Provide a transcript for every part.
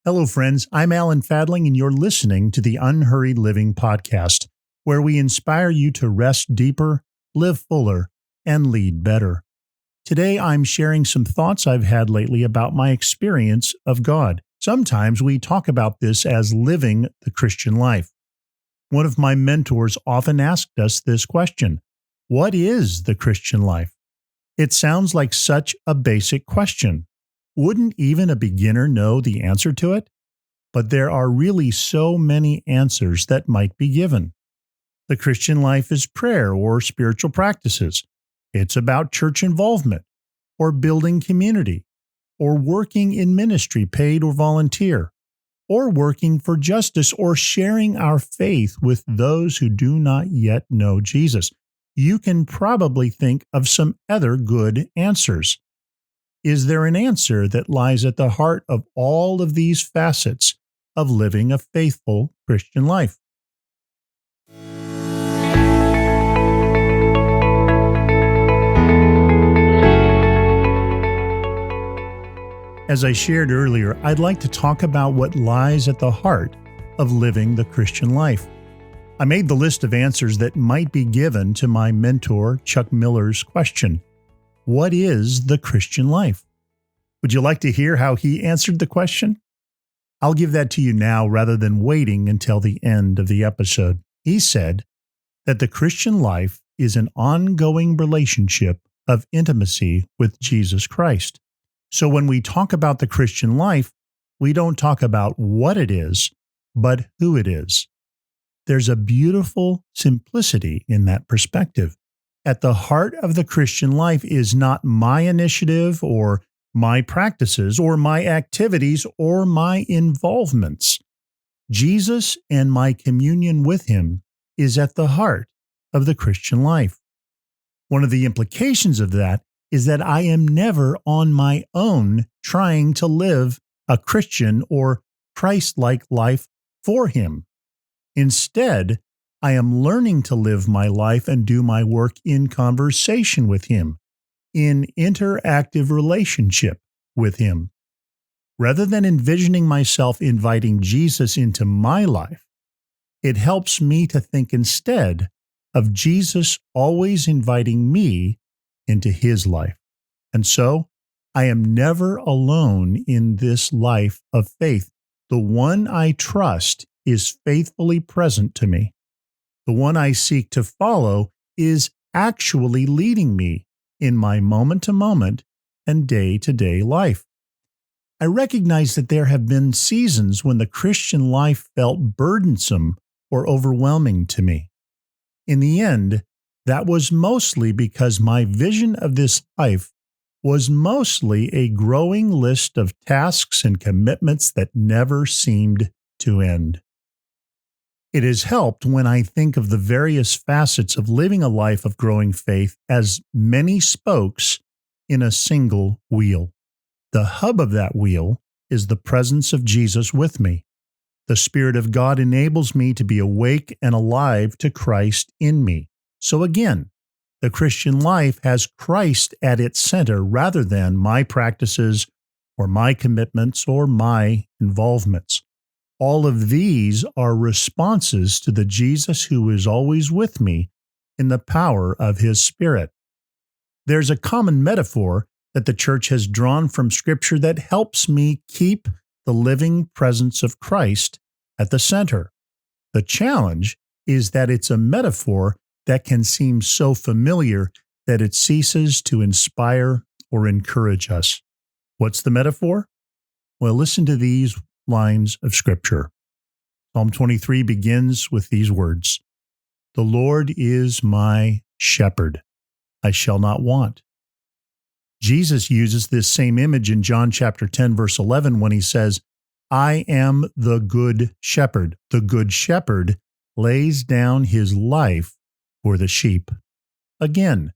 Hello, friends. I'm Alan Fadling, and you're listening to the Unhurried Living Podcast, where we inspire you to rest deeper, live fuller, and lead better. Today, I'm sharing some thoughts I've had lately about my experience of God. Sometimes we talk about this as living the Christian life. One of my mentors often asked us this question: what is the Christian life? It sounds like such a basic question. Wouldn't even a beginner know the answer to it? But there are really so many answers that might be given. The Christian life is prayer or spiritual practices. It's about church involvement, or building community, or working in ministry, paid or volunteer, or working for justice, or sharing our faith with those who do not yet know Jesus. You can probably think of some other good answers. Is there an answer that lies at the heart of all of these facets of living a faithful Christian life? As I shared earlier, I'd like to talk about what lies at the heart of living the Christian life. I made the list of answers that might be given to my mentor, Chuck Miller's question: what is the Christian life? Would you like to hear how he answered the question? I'll give that to you now rather than waiting until the end of the episode. He said that the Christian life is an ongoing relationship of intimacy with Jesus Christ. So when we talk about the Christian life, we don't talk about what it is, but who it is. There's a beautiful simplicity in that perspective. At the heart of the Christian life is not my initiative or my practices or my activities or my involvements. Jesus and my communion with Him is at the heart of the Christian life. One of the implications of that is that I am never on my own trying to live a Christian or Christ-like life for Him. Instead, I am learning to live my life and do my work in conversation with Him, in interactive relationship with Him. Rather than envisioning myself inviting Jesus into my life, it helps me to think instead of Jesus always inviting me into His life. And so, I am never alone in this life of faith. The one I trust is faithfully present to me. The one I seek to follow is actually leading me in my moment-to-moment and day-to-day life. I recognize that there have been seasons when the Christian life felt burdensome or overwhelming to me. In the end, that was mostly because my vision of this life was mostly a growing list of tasks and commitments that never seemed to end. It has helped when I think of the various facets of living a life of growing faith as many spokes in a single wheel. The hub of that wheel is the presence of Jesus with me. The Spirit of God enables me to be awake and alive to Christ in me. So again, the Christian life has Christ at its center rather than my practices or my commitments or my involvements. All of these are responses to the Jesus who is always with me in the power of His Spirit. There's a common metaphor that the church has drawn from Scripture that helps me keep the living presence of Christ at the center. The challenge is that it's a metaphor that can seem so familiar that it ceases to inspire or encourage us. What's the metaphor? Well, listen to these lines of Scripture. Psalm 23 begins with these words: "The Lord is my shepherd, I shall not want." Jesus uses this same image in John chapter 10, verse 11, when He says, "I am the good shepherd. The good shepherd lays down his life for the sheep." Again,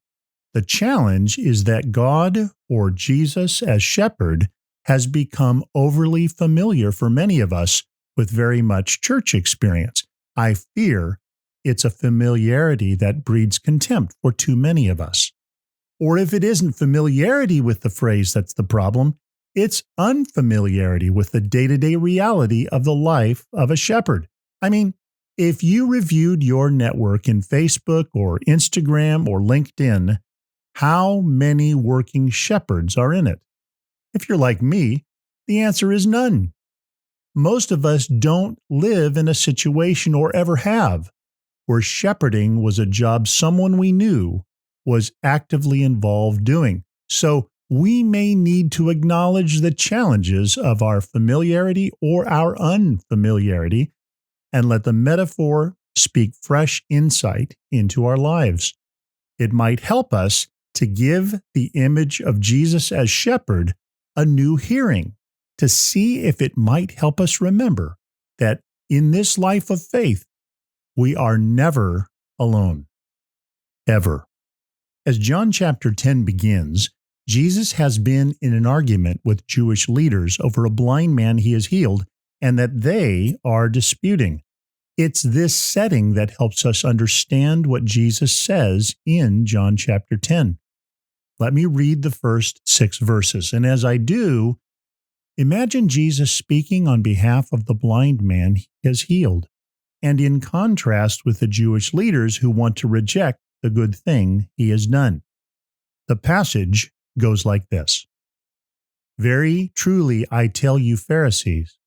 the challenge is that God, or Jesus as shepherd, has become overly familiar for many of us with very much church experience. I fear it's a familiarity that breeds contempt for too many of us. Or if it isn't familiarity with the phrase that's the problem, It's unfamiliarity with the day-to-day reality of the life of a shepherd. I mean, if you reviewed your network in Facebook or Instagram or LinkedIn, how many working shepherds are in it? If you're like me, the answer is none. Most of us don't live in a situation or ever have where shepherding was a job someone we knew was actively involved doing. So we may need to acknowledge the challenges of our familiarity or our unfamiliarity and let the metaphor speak fresh insight into our lives. It might help us to give the image of Jesus as shepherd a new hearing, to see if it might help us remember that in this life of faith, we are never alone. Ever. As John chapter 10 begins, Jesus has been in an argument with Jewish leaders over a blind man he has healed, and that they are disputing. It's this setting that helps us understand what Jesus says in John chapter 10. Let me read the first 6 verses, and as I do, imagine Jesus speaking on behalf of the blind man he has healed, and in contrast with the Jewish leaders who want to reject the good thing he has done. The passage goes like this. Very truly I tell you, Pharisees,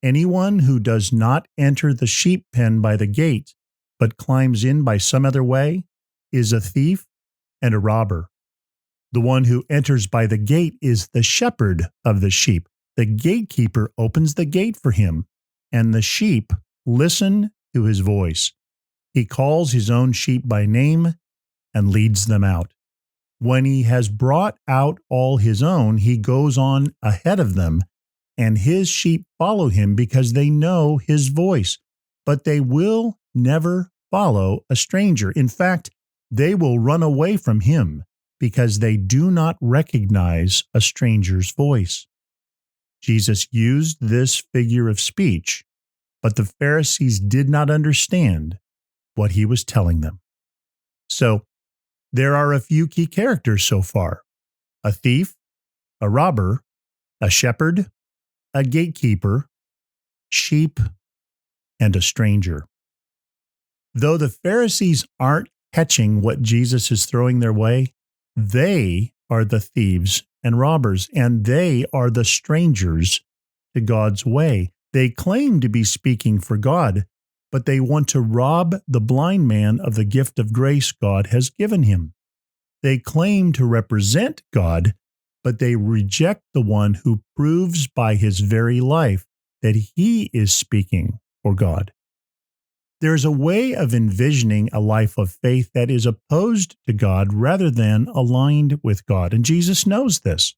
anyone who does not enter the sheep pen by the gate, but climbs in by some other way, is a thief and a robber. The one who enters by the gate is the shepherd of the sheep. The gatekeeper opens the gate for him, and the sheep listen to his voice. He calls his own sheep by name and leads them out. When he has brought out all his own, he goes on ahead of them, and his sheep follow him because they know his voice. But they will never follow a stranger. In fact, they will run away from him because they do not recognize a stranger's voice. Jesus used this figure of speech, but the Pharisees did not understand what he was telling them. So, there are a few key characters so far: a thief, a robber, a shepherd, a gatekeeper, sheep, and a stranger. Though the Pharisees aren't catching what Jesus is throwing their way, they are the thieves and robbers, and they are the strangers to God's way. They claim to be speaking for God, but they want to rob the blind man of the gift of grace God has given him. They claim to represent God, but they reject the one who proves by his very life that he is speaking for God. There's a way of envisioning a life of faith that is opposed to God rather than aligned with God, and Jesus knows this.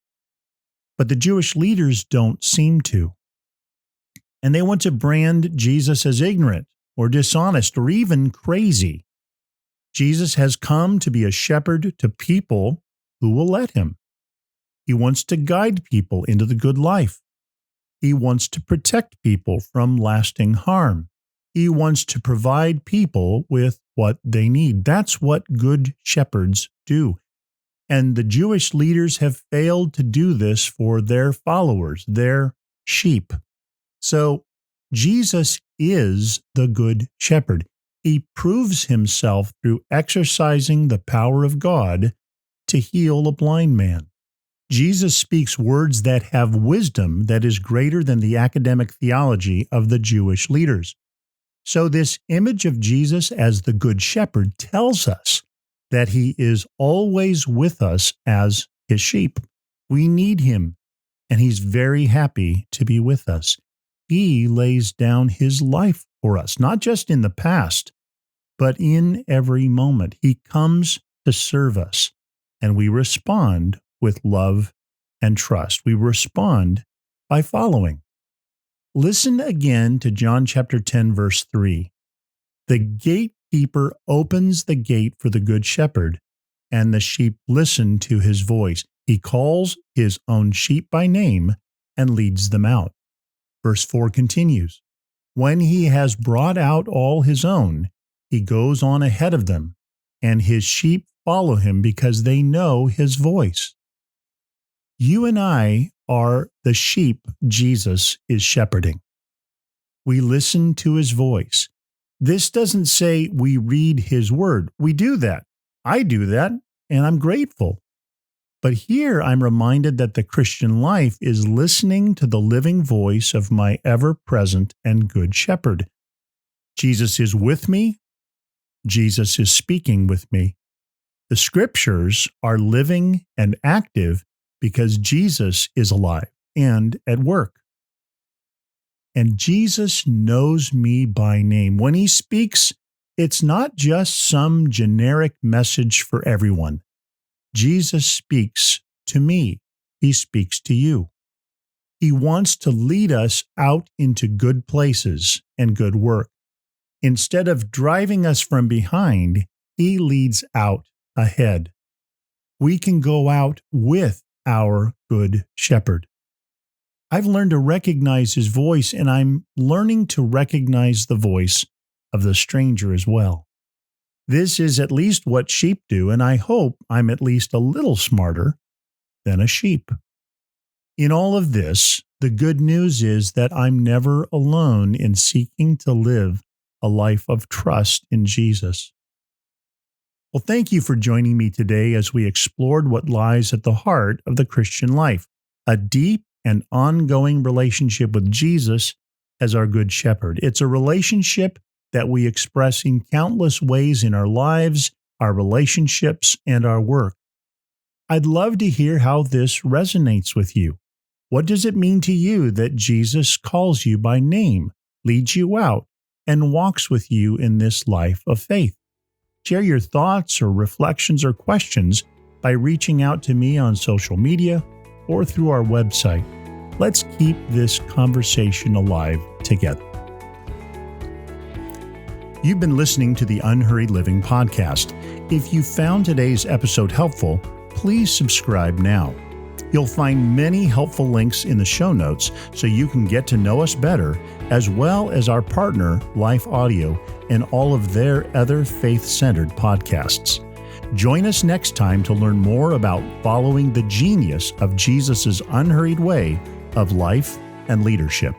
But the Jewish leaders don't seem to. And they want to brand Jesus as ignorant or dishonest or even crazy. Jesus has come to be a shepherd to people who will let him. He wants to guide people into the good life. He wants to protect people from lasting harm. He wants to provide people with what they need. That's what good shepherds do. And the Jewish leaders have failed to do this for their followers, their sheep. So Jesus is the good shepherd. He proves himself through exercising the power of God to heal a blind man. Jesus speaks words that have wisdom that is greater than the academic theology of the Jewish leaders. So this image of Jesus as the Good Shepherd tells us that he is always with us as his sheep. We need him, and he's very happy to be with us. He lays down his life for us, not just in the past, but in every moment. He comes to serve us, and we respond with love and trust. We respond by following. Listen again to John chapter 10, verse 3. The gatekeeper opens the gate for the good shepherd, and the sheep listen to his voice. He calls his own sheep by name and leads them out. Verse 4 continues, when he has brought out all his own, he goes on ahead of them, and his sheep follow him because they know his voice. You and I are the sheep Jesus is shepherding. We listen to his voice. This doesn't say we read his word. We do that. I do that, and I'm grateful. But here I'm reminded that the Christian life is listening to the living voice of my ever-present and good shepherd. Jesus is with me. Jesus is speaking with me. The scriptures are living and active because Jesus is alive and at work. And Jesus knows me by name. When he speaks, it's not just some generic message for everyone. Jesus speaks to me. He speaks to you. He wants to lead us out into good places and good work. Instead of driving us from behind, he leads out ahead. We can go out with our good shepherd. I've learned to recognize his voice, and I'm learning to recognize the voice of the stranger as well. This is at least what sheep do, and I hope I'm at least a little smarter than a sheep. In all of this, the good news is that I'm never alone in seeking to live a life of trust in Jesus. Well, thank you for joining me today as we explored what lies at the heart of the Christian life, a deep and ongoing relationship with Jesus as our good shepherd. It's a relationship that we express in countless ways in our lives, our relationships, and our work. I'd love to hear how this resonates with you. What does it mean to you that Jesus calls you by name, leads you out, and walks with you in this life of faith? Share your thoughts or reflections or questions by reaching out to me on social media or through our website. Let's keep this conversation alive together. You've been listening to the Unhurried Living podcast. If you found today's episode helpful, please subscribe now. You'll find many helpful links in the show notes so you can get to know us better, as well as our partner, Life Audio, and all of their other faith-centered podcasts. Join us next time to learn more about following the genius of Jesus' unhurried way of life and leadership.